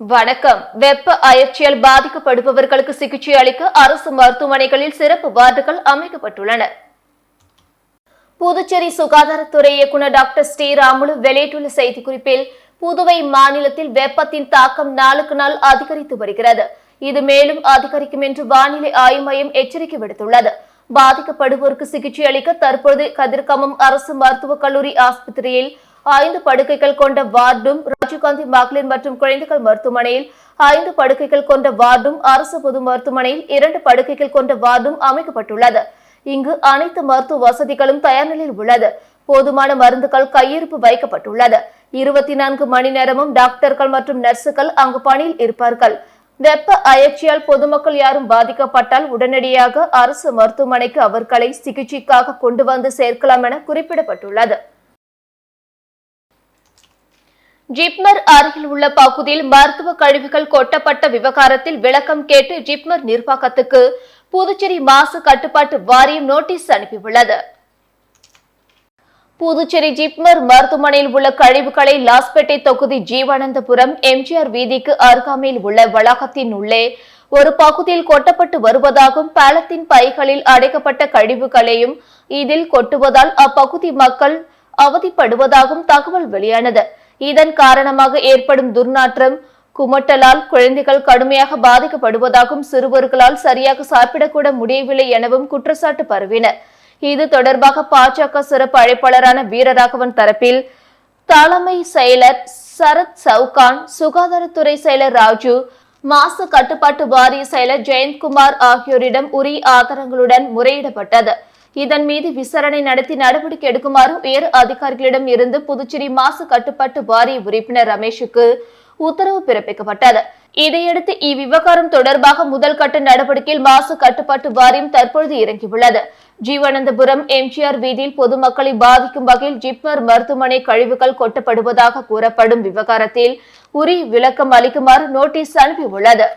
வணக்கம். வெப்ப அயற்சியால் பாதிக்கப்படுபவர்களுக்கு சிகிச்சை அளிக்க அரசு மருத்துவமனைகளில் சிறப்பு வார்டுகள் அமைக்கப்பட்டுள்ளன. புதுச்சேரி சுகாதாரத்துறை இயக்குநர் டாக்டர் ஸ்ரீராமுலு வெளியிட்டுள்ள செய்திக்குறிப்பில், புதுவை மாநிலத்தில் வெப்பத்தின் தாக்கம் நாளுக்கு நாள் அதிகரித்து வருகிறது. இது மேலும் அதிகரிக்கும் என்று வானிலை ஆய்வு மையம் எச்சரிக்கை விடுத்துள்ளது. பாதிக்கப்படுவோருக்கு சிகிச்சை அளிக்க தற்போது கதிர்காமம் அரசு மருத்துவக் கல்லூரி ஆஸ்பத்திரியில் 5 படுக்கைகள் கொண்ட வார்டும், ராஜீவ்காந்தி மகளிர் மற்றும் குழந்தைகள் மருத்துவமனையில் 5 படுக்கைகள் கொண்ட வார்டும், அரசு பொது மருத்துவமனையில் 2 படுக்கைகள் கொண்ட வார்டும் அமைக்கப்பட்டுள்ளது. இங்கு அனைத்து மருத்துவ வசதிகளும் தயார் நிலையில் உள்ளது. போதுமான மருந்துகள் கையிருப்பு வைக்கப்பட்டுள்ளது. 24 மணி நேரமும் டாக்டர்கள் மற்றும் நர்சுகள் அங்கு பணியில் இருப்பார்கள். வெப்ப அயற்சியால் பொதுமக்கள் யாரும் பாதிக்கப்பட்டால் உடனடியாக அரசு மருத்துவமனைக்கு அவர்களை சிகிச்சைக்காக கொண்டு வந்து சேர்க்கலாம் என குறிப்பிடப்பட்டுள்ளது. ஜிப்மர் அருகில் உள்ள பகுதியில் மருத்துவ கழிவுகள் கொட்டப்பட்ட விவகாரத்தில் விளக்கம் கேட்டு ஜிப்மர் நிர்வாகத்துக்கு புதுச்சேரி மாசு கட்டுப்பாட்டு வாரியம் நோட்டீஸ் அனுப்பியுள்ளது. புதுச்சேரி ஜிப்மர் மருத்துவமனையில் உள்ள கழிவுகளை லாஸ்பேட்டை தொகுதி ஜீவானந்தபுரம் எம்ஜிஆர் வீதிக்கு அருகாமையில் உள்ள வளாகத்தின் உள்ளே ஒரு பகுதியில் கொட்டப்பட்டு வருவதாகவும், பாலத்தின் பைகளில் அடைக்கப்பட்ட கழிவுகளையும் இதில் கொட்டுவதால் அப்பகுதி மக்கள் அவதிப்படுவதாகவும் தகவல் வெளியானது. இதன் காரணமாக ஏற்படும் துர்நாற்றம், குமட்டலால் குழந்தைகள் கடுமையாக பாதிக்கப்படுவதாகவும், சிறுவர்களால் சரியாக சாப்பிடக்கூட முடியவில்லை எனவும் குற்றச்சாட்டு பரவின. இது தொடர்பாக பாஜக சிறப்பு அழைப்பாளரான வீரராகவன் தரப்பில் தலைமை செயலர் சரத் சவுகான், சுகாதாரத்துறை செயலர் ராஜு, மாசு கட்டுப்பாட்டு வாரிய செயலர் ஜெயந்த்குமார் ஆகியோரிடம் உரிய ஆதாரங்களுடன் முறையிடப்பட்டது. இதன் மீது விசாரணை நடத்தி நடவடிக்கை எடுக்குமாறு உயர் அதிகாரிகளிடம் இருந்து புதுச்சேரி மாசு கட்டுப்பாட்டு வாரிய உறுப்பினர் ரமேஷுக்கு உத்தரவு பிறப்பிக்கப்பட்டது. இதையடுத்து இவ்விவகாரம் தொடர்பாக முதல் கட்ட நடவடிக்கையில் மாசு கட்டுப்பாட்டு வாரியம் தற்பொழுது இறங்கியுள்ளது. ஜீவானந்தபுரம் எம்ஜிஆர் வீதியில் பொதுமக்களை பாதிக்கும் வகையில் ஜிப்மர் மருத்துவமனை கழிவுகள் கொட்டப்படுவதாக கூறப்படும் விவகாரத்தில் உரிய விளக்கம் அளிக்குமாறு நோட்டீஸ் அனுப்பியுள்ளது.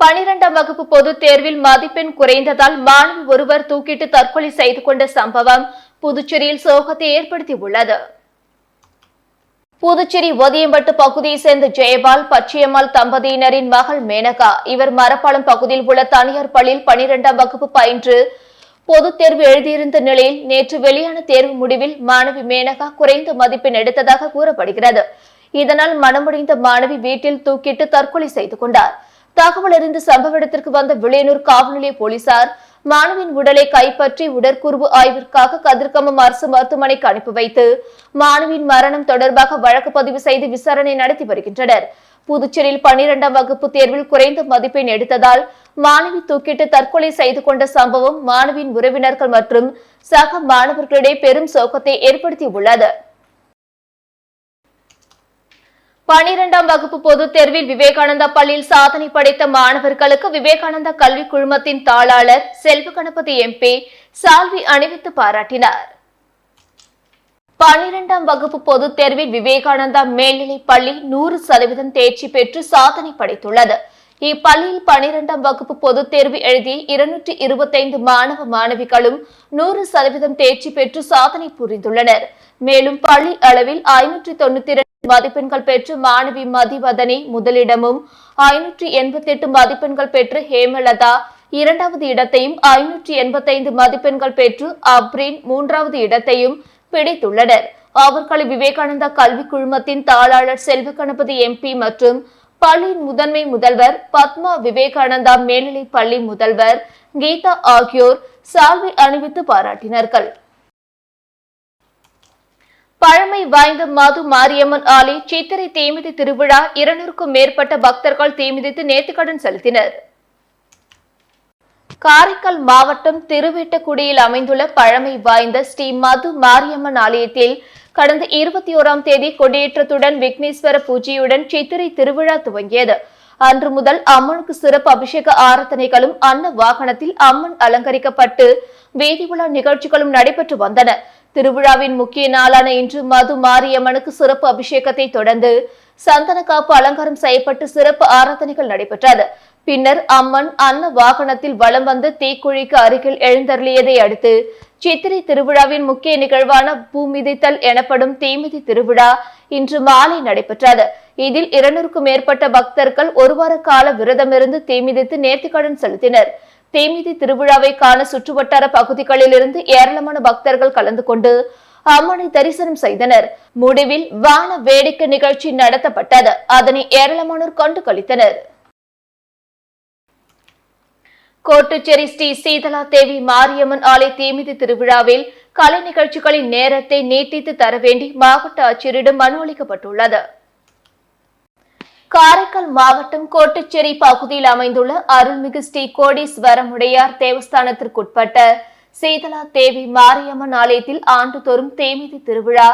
12ஆம் வகுப்பு பொதுத் தேர்வில் மதிப்பெண் குறைந்ததால் மாணவி ஒருவர் தூக்கிட்டு தற்கொலை செய்து கொண்ட சம்பவம் புதுச்சேரியில் சோகத்தை ஏற்படுத்தியுள்ளது. புதுச்சேரி ஒதியம்பட்டு பகுதியை சேர்ந்த ஜெயபால் பச்சையம்மாள் தம்பதியினரின் மகள் மேனகா. இவர் மரப்பாலம் பகுதியில் உள்ள தனியார் பள்ளியில் 12ஆம் வகுப்பு பயின்று பொதுத் தேர்வு எழுதியிருந்த நிலையில் நேற்று வெளியான தேர்வு முடிவில் மாணவி மேனகா குறைந்த மதிப்பெண் எடுத்ததாக கூறப்படுகிறது. இதனால் மனமுடைந்த மாணவி வீட்டில் தூக்கிட்டு தற்கொலை செய்து கொண்டார். தகவல் அறிந்து சம்பவ இடத்திற்கு வந்த விளையனூர் காவல் நிலைய போலீசார் மாணவியின் உடலை கைப்பற்றி உடற்கூறு ஆய்விற்காக கதிர்காமம் அரசு மருத்துவமனைக்கு அனுப்பி வைத்து மாணவியின் மரணம் தொடர்பாக வழக்கு பதிவு செய்து விசாரணை நடத்தி வருகின்றனர். புதுச்சேரியில் 12ஆம் வகுப்பு தேர்வில் குறைந்த மதிப்பெண் எடுத்ததால் மாணவி தூக்கிட்டு தற்கொலை செய்து கொண்ட சம்பவம் மாணவியின் உறவினர்கள் மற்றும் சக மாணவர்களிடையே பெரும் சோகத்தை ஏற்படுத்தியுள்ளது. 12ஆம் வகுப்பு பொதுத் தேர்வில் விவேகானந்தா பள்ளியில் சாதனை படைத்த மாணவர்களுக்கு விவேகானந்தா கல்வி குழுமத்தின் தாளாளர் செல்வகணபதி எம்பி சால்வி அணிவித்து பாராட்டினார். 12ஆம் வகுப்பு பொதுத் தேர்வில் விவேகானந்தா மேல்நிலைப் பள்ளி 100% தேர்ச்சி பெற்று சாதனை படைத்துள்ளது. இப்பள்ளியில் 12ஆம் வகுப்பு பொதுத் தேர்வு எழுதி 225 மாணவ மாணவிகளும் 100% தேர்ச்சி பெற்று சாதனை புரிந்துள்ளனர். மேலும் பள்ளி அளவில் 592 மதிப்பெண்கள் பெற்று மாணவி மதிவதனி முதலிடமும், 588 மதிப்பெண்கள் பெற்று ஹேமலதா 2வது இடத்தையும், 585 மதிப்பெண்கள் பெற்று அப்ரீன் 3வது இடத்தையும் பிடித்துள்ளனர். அவர்களை விவேகானந்தா கல்வி குழுமத்தின் தாளாளர் செல்வகணபதி எம்பி மற்றும் பள்ளியின் முதன்மை முதல்வர் பத்மா, விவேகானந்தா மேல்நிலை பள்ளி முதல்வர் கீதா ஆகியோர் சால்வை அணிவித்து பாராட்டினார்கள். பழமை வாய்ந்த மது மாரியம்மன் ஆலய சித்திரை தீமிதி திருவிழா 200க்கும் மேற்பட்ட பக்தர்கள் தீமிதித்து நேர்த்திக்கடன் செலுத்தினர். காரைக்கால் மாவட்டம் திருவேட்டக்குடியில் அமைந்துள்ள பழமை வாய்ந்த ஸ்ரீ மது மாரியம்மன் ஆலயத்தில் கடந்த 21ஆம் தேதி கொடியேற்றத்துடன் விக்னேஸ்வர பூஜையுடன் சித்திரை திருவிழா துவங்கியது. அன்று முதல் அம்மனுக்கு சிறப்பு அபிஷேக ஆராதனைகளும் அன்ன வாகனத்தில் அம்மன் அலங்கரிக்கப்பட்டு வீதி உலா நிகழ்ச்சிகளும் நடைபெற்று வந்தன. திருவிழாவின் முக்கிய நாளான இன்று மது மாரியம்மனுக்கு சிறப்பு அபிஷேகத்தை தொடர்ந்து சந்தன காப்பு அலங்காரம் செய்யப்பட்டு சிறப்பு ஆராதனைகள் நடைபெற்றது. பின்னர் அம்மன் அன்ன வாகனத்தில் வலம் வந்து தீக்குழிக்கு அருகில் எழுந்தருளியதை அடுத்து சித்திரை திருவிழாவின் முக்கிய நிகழ்வான பூமிதித்தல் எனப்படும் தீமிதி திருவிழா இன்று மாலை நடைபெற்றது. இதில் 200க்கும் மேற்பட்ட பக்தர்கள் ஒரு வார கால விரதமிருந்து தீமிதித்து நேர்த்திக்கடன் செலுத்தினர். தீமிதி திருவிழாவை காண சுற்றுவட்டார பகுதிகளில் இருந்து ஏராளமான பக்தர்கள் கலந்து கொண்டு அம்மனை தரிசனம் செய்தனர். முடிவில் வான வேடிக்கை நிகழ்ச்சி நடத்தப்பட்டது. அதனை ஏராளமானோர் கண்டு களித்தனர். கோட்டுச்சேரி ஸ்ரீ சீதலா தேவி மாரியம்மன் ஆலய தீமிதி திருவிழாவில் கலை நிகழ்ச்சிகளின் நேரத்தை நீட்டித்து தர வேண்டி மாவட்ட ஆட்சியரிடம் மனு அளிக்கப்பட்டுள்ளது. காரைக்கால் மாவட்டம் கோட்டுச்சேரி பகுதியில் அமைந்துள்ள அருள்மிகு ஸ்ரீ கோடீஸ்வரமுடையார் தேவஸ்தானத்திற்குட்பட்ட சீதலா தேவி மாரியம்மன் ஆலயத்தில் ஆண்டுதோறும் தீமிதி திருவிழா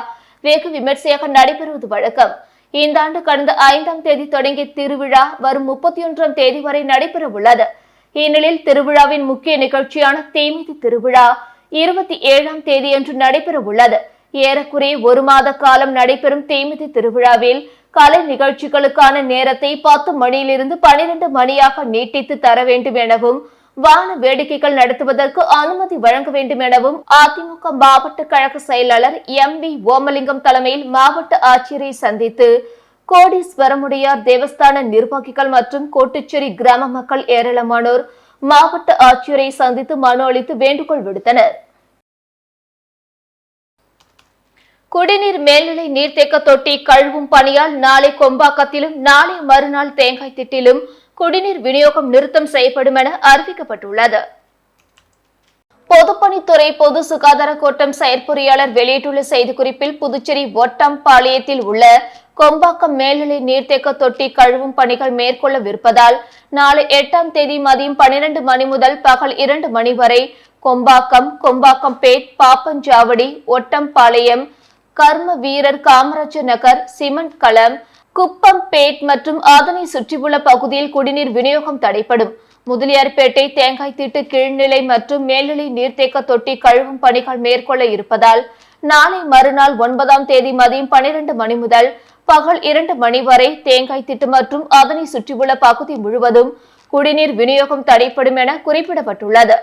வெகு விமர்சையாக நடைபெறுவது வழக்கம். இந்த ஆண்டு கடந்த 5ஆம் தேதி தொடங்கிய திருவிழா வரும் 31ஆம் தேதி வரை நடைபெற உள்ளது. இந்நிலையில் திருவிழாவின் முக்கிய நிகழ்ச்சியான தீமிதி திருவிழா 27ஆம் தேதியன்று நடைபெற உள்ளது. ஏறக்குறைய 1 மாத காலம் நடைபெறும் தீமிதி திருவிழாவில் கலை நிகழ்ச்சிகளுக்கான நேரத்தை 10 மணியிலிருந்து 12 மணியாக நீட்டித்து தர வேண்டும் எனவும் வான வேடிக்கைகள் நடத்துவதற்கு அனுமதி வழங்க வேண்டும் எனவும் அதிமுக மாவட்ட கழக செயலாளர் MV ஓமலிங்கம் தலைமையில் மாவட்ட ஆட்சியரை சந்தித்து கோடீஸ்வரமுடையார் தேவஸ்தான நிர்வாகிகள் மற்றும் கோட்டுச்சேரி கிராம மக்கள் ஏராளமானோர் மாவட்ட ஆட்சியரை சந்தித்து மனு அளித்து வேண்டுகோள் விடுத்தனர். குடிநீர் மேல்நிலை நீர்த்தேக்க தொட்டி கழுவும் பணியால் நாளை கொம்பாக்கத்திலும் நாளை மறுநாள் தேங்காய் திட்டிலும் குடிநீர் விநியோகம் நிறுத்தம் செய்யப்படும் என அறிவிக்கப்பட்டுள்ளது. பொதுப்பணித்துறை பொது சுகாதார கோட்டம் செயற்பொறியாளர் வெளியிட்டுள்ள செய்திக்குறிப்பில் புதுச்சேரி ஒட்டம்பாளையத்தில் உள்ள கொம்பாக்கம் மேல்நிலை நீர்த்தேக்க தொட்டி கழுவும் பணிகள் மேற்கொள்ளவிருப்பதால் நாளை 8ஆம் தேதி மதியம் 12 மணி முதல் பகல் 2 மணி வரை கொம்பாக்கம்பேட், பாப்பஞ்சாவடி, ஒட்டம்பாளையம், கர்ம வீரர் காமராஜர் நகர், சிமெண்ட் களம், குப்பம்பேட் மற்றும் அதனை சுற்றியுள்ள பகுதியில் குடிநீர் விநியோகம் தடைப்படும். முதலியார்பேட்டை, தேங்காய் திட்டு கீழ்நிலை மற்றும் மேல்நிலை நீர்த்தேக்க தொட்டி கழுவும் பணிகள் மேற்கொள்ள இருப்பதால் நாளை மறுநாள் 9ஆம் தேதி மதியம் 12 மணி முதல் பகல் 2 மணி வரை தேங்காய் திட்டு மற்றும் அதனை சுற்றியுள்ள பகுதி முழுவதும் குடிநீர் விநியோகம் தடைப்படும் என குறிப்பிடப்பட்டுள்ளது.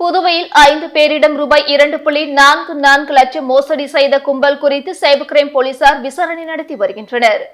புதுவையில் 5 பேரிடம் ரூபாய் 2.44 லட்சம் மோசடி செய்த கும்பல் குறித்து சைபர் கிரைம் போலீசார் விசாரணை நடத்தி வருகின்றனர்.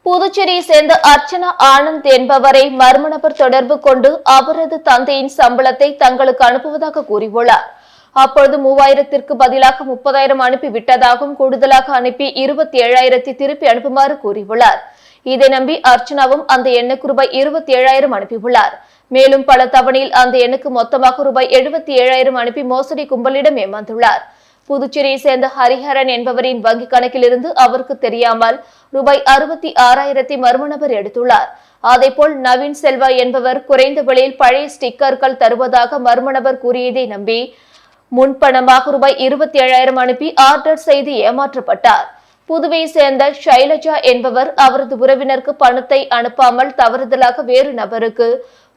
புதுச்சேரியை சேர்ந்த அர்ச்சனா ஆனந்த் என்பவரை மர்ம நபர் தொடர்பு கொண்டு அவரது தந்தையின் சம்பளத்தை தங்களுக்கு அனுப்புவதாக கூறியுள்ளார். அப்பொழுது 3000ற்கு பதிலாக 30,000 அனுப்பிவிட்டதாகவும் கூடுதலாக அனுப்பி 27,000 திருப்பி அனுப்புமாறு கூறியுள்ளார். இதை நம்பி அர்ச்சனாவும் அந்த எண்ணுக்கு ரூபாய் 27,000 அனுப்பியுள்ளார். மேலும் பல தவணையில் அந்த எண்ணுக்கு மொத்தமாக ரூபாய் 77,000 அனுப்பி மோசடி கும்பலிடம் ஏமாந்துள்ளார். புதுச்சேரியை சேர்ந்த ஹரிஹரன் என்பவரின் வங்கி கணக்கில் இருந்து அவருக்கு தெரியாமல் ரூபாய் 66,000 மர்ம நபர் எடுத்துள்ளார். அதேபோல் நவீன் செல்வா என்பவர் குறைந்த விலையில் பழைய ஸ்டிக்கர்கள் தருவதாக மர்ம நபர் கூறியதை நம்பி முன்பணமாக ரூபாய் 27,000 அனுப்பி ஆர்டர் செய்து ஏமாற்றப்பட்டார். புதுவையை சேர்ந்த ஷைலஜா என்பவர் அவரது உறவினருக்கு பணத்தை அனுப்பாமல் தவறுதலாக வேறு நபருக்கு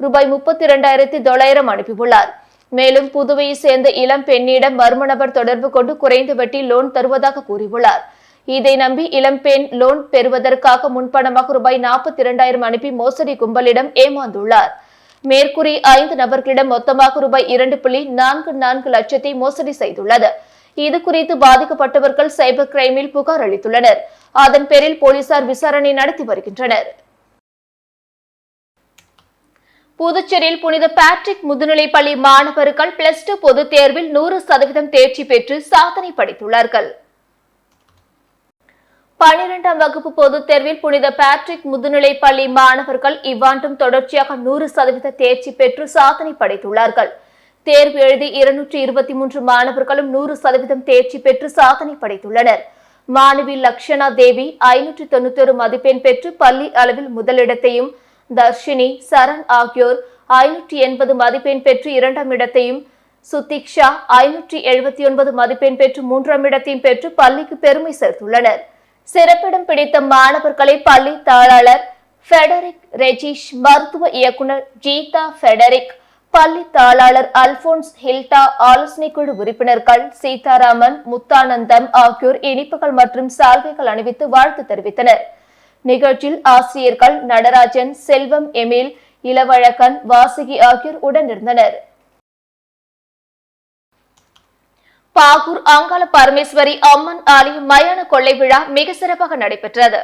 ரூபாய் 32,900 அனுப்பியுள்ளார். மேலும் புதுவையை சேர்ந்த இளம் பெண்ணிடம் மர்ம நபர் தொடர்பு கொண்டு குறைந்த வட்டி லோன் தருவதாக கூறியுள்ளார். இதை நம்பி இளம் பெண் லோன் பெறுவதற்காக முன்பணமாக ரூபாய் 42,000 அனுப்பி மோசடி கும்பலிடம் ஏமாந்துள்ளார். மேற்கூறிய 5 நபர்களிடம் மொத்தமாக ரூபாய் 2.44 லட்சத்தை மோசடி செய்துள்ளது. இது குறித்து பாதிக்கப்பட்டவர்கள் சைபர் கிரைமில் புகார் அளித்துள்ளனர். அதன் பேரில் போலீசார் விசாரணை நடத்தி வருகின்றனர். புதுச்சேரியில் புனித பேட்ரிக் முதுநிலைப் பள்ளி மாணவர்கள் +2 பொதுத் தேர்வில் 100% தேர்ச்சி பெற்று சாதனை படைத்துள்ளார்கள். 12ஆம் வகுப்பு பொதுத் தேர்வில் புனித பேட்ரிக் முதுநிலைப் பள்ளி மாணவர்கள் இவ்வாண்டும் தொடர்ச்சியாக 100% தேர்ச்சி பெற்று சாதனை படைத்துள்ளார்கள். தேர்வு எழுதி 223 மாணவர்களும் 100% தேர்ச்சி பெற்று சாதனை படைத்துள்ளனர். மாணவி லக்ஷனா தேவி 591 மதிப்பெண் பெற்று பள்ளி அளவில் முதலிடத்தையும், தர்ஷினி, சரண் ஆகியோர் 580 மதிப்பெண் பெற்று 2ஆம் இடத்தையும், சுதிக்ஷா 579 மதிப்பெண் பெற்று 3ஆம் இடத்தையும் பெற்று பள்ளிக்கு பெருமை சேர்த்துள்ளனர். சிறப்பிடம் பிடித்த மாணவர்களை பள்ளி தாளாளர் ஃபெடரிக் ரெஜிஷ், மருத்துவ இயக்குநர் ஜீதா ஃபெடரிக், பள்ளி தாளாளர் அல்போன்ஸ் ஹில்டா, ஆலோசனை குழு உறுப்பினர்கள் சீதாராமன், முத்தானந்தம் ஆகியோர் இனிப்புகள் மற்றும் சால்வைகள் அணிவித்து வாழ்த்து தெரிவித்தனர். நிகழ்ச்சியில் ஆசிரியர்கள் நடராஜன், செல்வம், எமில், இளவழகன், வாசுகி ஆகியோர் உடனிருந்தனர். பாகூர் அங்காள பரமேஸ்வரி அம்மன் ஆலய மயான கொள்ளை விழா மிக சிறப்பாக நடைபெற்றது.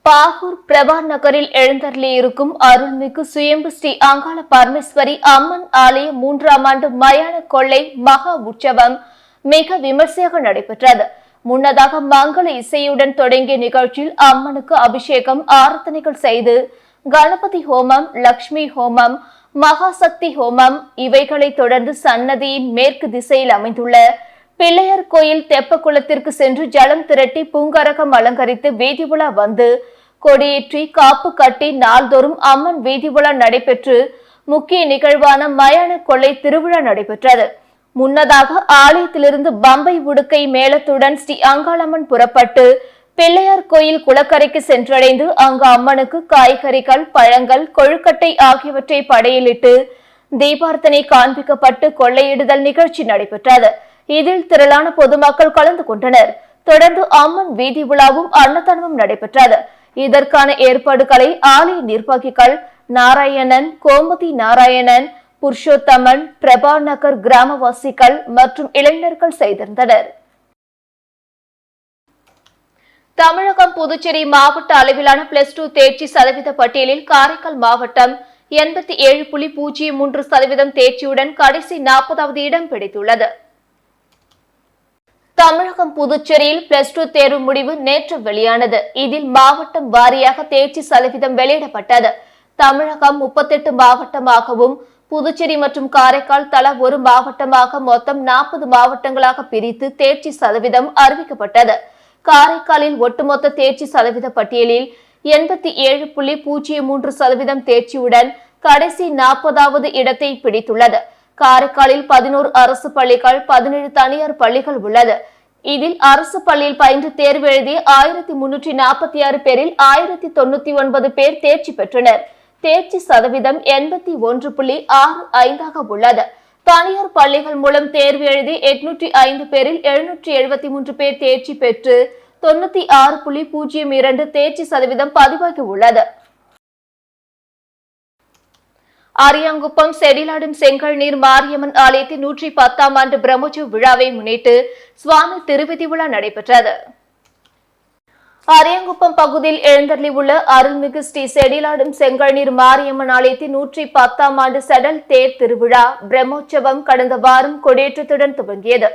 பாகூர் பிரபார் நகரில் எழுந்தருளியிருக்கும் அருள்மிகு சுயம்பு ஸ்ரீ அங்காள பரமேஸ்வரி அம்மன் ஆலய 3ஆம் ஆண்டு மயான கொள்ளை மகா உற்சவம் மிக விமர்சையாக நடைபெற்றது. முன்னதாக மங்கள இசையுடன் தொடங்கிய நிகழ்ச்சியில் அம்மனுக்கு அபிஷேகம், ஆராதனைகள் செய்து கணபதி ஹோமம், லட்சுமி ஹோமம், மகாசக்தி ஹோமம் இவைகளை தொடர்ந்து சன்னதியின் மேற்கு திசையில் அமைந்துள்ள பிள்ளையார் கோயில் தெப்பக்குளத்திற்கு சென்று ஜலம் திரட்டி பூங்கரகம் அலங்கரித்து வீதி உலா வந்து கொடியேற்றி காப்பு கட்டி நாள்தோறும் அம்மன் வீதி உலா நடைபெற்று முக்கிய நிகழ்வான மயான கொள்ளை திருவிழா நடைபெற்றது. முன்னதாக ஆலயத்திலிருந்து பம்பை உடுக்கை மேளத்துடன் ஸ்ரீ அங்காளம்மன் புறப்பட்டு பிள்ளையார் கோயில் குளக்கரைக்கு சென்றடைந்து அங்கு அம்மனுக்கு காய்கறிகள், பழங்கள், கொழுக்கட்டை ஆகியவற்றை படையிலிட்டு தீபார்த்தனை காண்பிக்கப்பட்டு கொள்ளையிடுதல் நிகழ்ச்சி நடைபெற்றது. இதில் திரளான பொதுமக்கள் கலந்து கொண்டனர். தொடர்ந்து அம்மன் வீதி உலாவும் அன்னதானமும் நடைபெற்றது. இதற்கான ஏற்பாடுகளை ஆலய நிர்வாகிகள் நாராயணன், கோமதி நாராயணன், புருஷோத்தமன், பிரபார் நகர் கிராமவாசிகள் மற்றும் இளைஞர்கள் செய்திருந்தனர். தமிழகம், புதுச்சேரி மாவட்ட அளவிலான +2 தேர்ச்சி சதவீத பட்டியலில் காரைக்கால் மாவட்டம் 87.03% தேர்ச்சியுடன் கடைசி 40வது இடம் பிடித்துள்ளது. தமிழகம், புதுச்சேரியில் +2 தேர்வு முடிவு நேற்று வெளியானது. இதில் மாவட்டம் வாரியாக தேர்ச்சி சதவீதம் வெளியிடப்பட்டது. தமிழகம் 38 மாவட்டமாகவும், புதுச்சேரி மற்றும் காரைக்கால் தலா ஒரு மாவட்டமாக மொத்தம் 40 மாவட்டங்களாக பிரித்து தேர்ச்சி சதவீதம் அறிவிக்கப்பட்டது. காரைக்காலில் ஒட்டுமொத்த தேர்ச்சி சதவீத பட்டியலில் 87.03% தேர்ச்சியுடன் கடைசி 40வது இடத்தை பிடித்துள்ளது. காரைக்காலில் 11 அரசு பள்ளிகள், 17 தனியார் பள்ளிகள் உள்ளது. இதில் அரசு பள்ளியில் பயின்று தேர்வு எழுதிய 1346 பேரில் 1099 பேர் தேர்ச்சி பெற்றனர். தேர்ச்சி சதவீதம் 81.65 உள்ளது. தனியார் பள்ளிகள் மூலம் தேர்வு எழுதி 805 பேரில் 773 பேர் தேர்ச்சி பெற்று 96.02 தேர்ச்சி சதவீதம் பதிவாகி உள்ளது. அரியாங்குப்பம் செடிலாடும் செங்கல்நீர் மாரியம்மன் ஆலயத்தின் 110ஆம் ஆண்டு பிரம்மோற்சவ விழாவை முன்னிட்டு சுவாமி திருவிதி விழா நடைபெற்றது. அரியாங்குப்பம் பகுதியில் எழுந்தருளி உள்ள அருள்மிகு ஸ்ரீ செடிலாடும் செங்கல்நீர் மாரியம்மன் ஆலயத்தின் 110ஆம் ஆண்டு செடல் தேர் திருவிழா பிரம்மோற்சவம் கடந்த வாரம் கொடியேற்றத்துடன் துவங்கியது.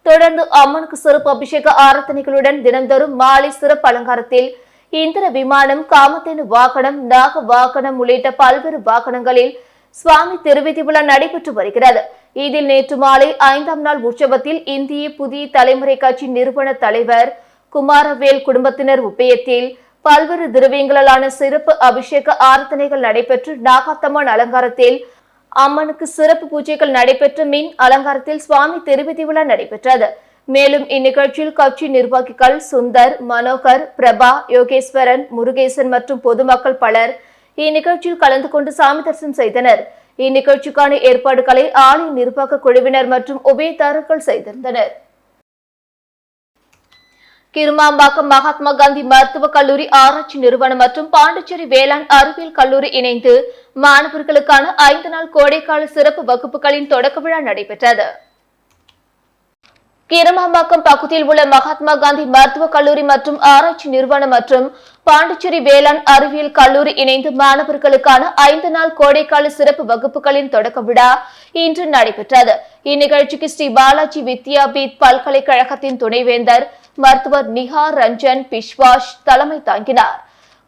தொடர்ந்து அம்மனுக்கு சிறப்பு அபிஷேக ஆராதனைகளுடன் தினந்தோறும் மாலை சிறப்பு அலங்காரத்தில் இந்திர விமானம், காமதேனு வாகனம், நாக வாகனம் உள்ளிட்ட பல்வேறு வாகனங்களில் சுவாமி திருவிதி விழா நடைபெற்று வருகிறது. இதில் நேற்று மாலை 5ஆம் நாள் உற்சவத்தில் இந்திய புதிய தலைமுறை கட்சி நிறுவன தலைவர் குமாரவேல் குடும்பத்தினர் உபயத்தில் பல்வேறு திரவியங்களான சிறப்பு அபிஷேக ஆராதனைகள் நடைபெற்று நாகாத்தம்மன் அலங்காரத்தில் அம்மனுக்கு சிறப்பு பூஜைகள் நடைபெற்று மின் அலங்காரத்தில் சுவாமி திருவிதி விழா நடைபெற்றது. மேலும் இந்நிகழ்ச்சியில் கட்சி நிர்வாகிகள் சுந்தர், மனோகர், பிரபா, யோகேஸ்வரன், முருகேசன் மற்றும் பொதுமக்கள் பலர் இந்நிகழ்ச்சியில் கலந்து கொண்டு சாமி தரிசனம் செய்தனர். இந்நிகழ்ச்சிக்கான ஏற்பாடுகளை ஆலய நிர்வாக குழுவினர் மற்றும் உபயதாரர்கள் செய்திருந்தனர். கிருமாம்பாக்கம் மகாத்மா காந்தி மருத்துவக் கல்லூரி ஆராய்ச்சி நிறுவனம் மற்றும் பாண்டிச்சேரி வேளாண் அறிவியல் கல்லூரி இணைந்து மாணவர்களுக்கான 5 நாள் கோடைக்கால சிறப்பு வகுப்புகளின் தொடக்க விழா நடைபெற்றது. கிருமாம்பாக்கம் பகுதியில் உள்ள மகாத்மா காந்தி மருத்துவக் கல்லூரி மற்றும் ஆராய்ச்சி நிறுவனம் மற்றும் பாண்டிச்சேரி வேளாண் அறிவியல் கல்லூரி இணைந்து மாணவர்களுக்கான 5 நாள் கோடைக்கால சிறப்பு வகுப்புகளின் தொடக்க விழா இன்று நடைபெற்றது. இந்நிகழ்ச்சிக்கு ஸ்ரீ பாலாஜி வித்யாபீத் பல்கலைக்கழகத்தின் துணைவேந்தர் மருத்துவர் நிஹார் ரஞ்சன் பிஸ்வாஷ் தலைமை தாங்கினார்.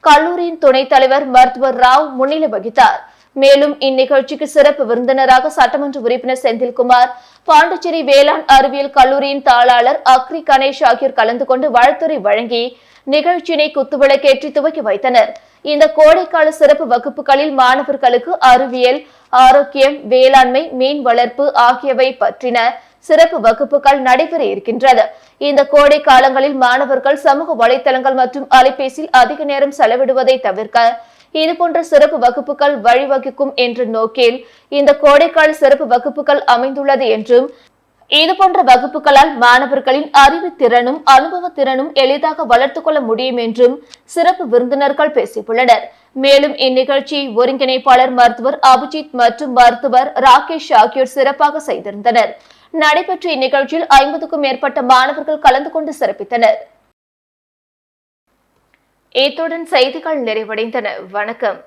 கல்லூரியின் துணைத் தலைவர் மருத்துவர் ராவ் முன்னிலை வகித்தார். மேலும் இந்நிகழ்ச்சிக்கு சிறப்பு விருந்தினராக சட்டமன்ற உறுப்பினர் செந்தில்குமார், பாண்டிச்சேரி வேளாண் அறிவியல் கல்லூரியின் தாளாளர் அக்ரி கணேஷ் ஆகியோர் கலந்து கொண்டு வாழ்த்துரை வழங்கி நிகழ்ச்சியினை குத்துவிளக்கேற்றி துவக்கி வைத்தனர். இந்த கோடைக்கால சிறப்பு வகுப்புகளில் மாணவர்களுக்கு அறிவியல், ஆரோக்கியம், வேளாண்மை, மீன் வளர்ப்பு ஆகியவை பற்றின சிறப்பு வகுப்புகள் நடைபெற இருக்கின்றது. இந்த கோடை காலங்களில் மாணவர்கள் சமூக வலைதளங்கள் மற்றும் அலைபேசியில் அதிக நேரம் செலவிடுவதை தவிர்க்க இதுபோன்ற சிறப்பு வகுப்புகள் வழிவகுக்கும் என்ற நோக்கில் இந்த கோடைக்கால சிறப்பு வகுப்புகள் அமைந்துள்ளது என்றும் இதுபோன்ற வகுப்புகளால் மாணவர்களின் அறிவு திறனும் அனுபவ திறனும் எளிதாக வளர்த்துக் கொள்ள முடியும் என்றும் சிறப்பு விருந்தினர்கள் பேசியுள்ளனர். மேலும் இந்நிகழ்ச்சியை ஒருங்கிணைப்பாளர் மருத்துவர் அபிஜித் மற்றும் மருத்துவர் ராகேஷ் ஆகியோர் சிறப்பாக செய்திருந்தனர். நடைபெற்ற இந்நிகழ்ச்சியில் 50க்கும் மேற்பட்ட மாணவர்கள் கலந்து கொண்டு சிறப்பித்தனர். இத்துடன் செய்திகள் நிறைவடைந்தன. வணக்கம்.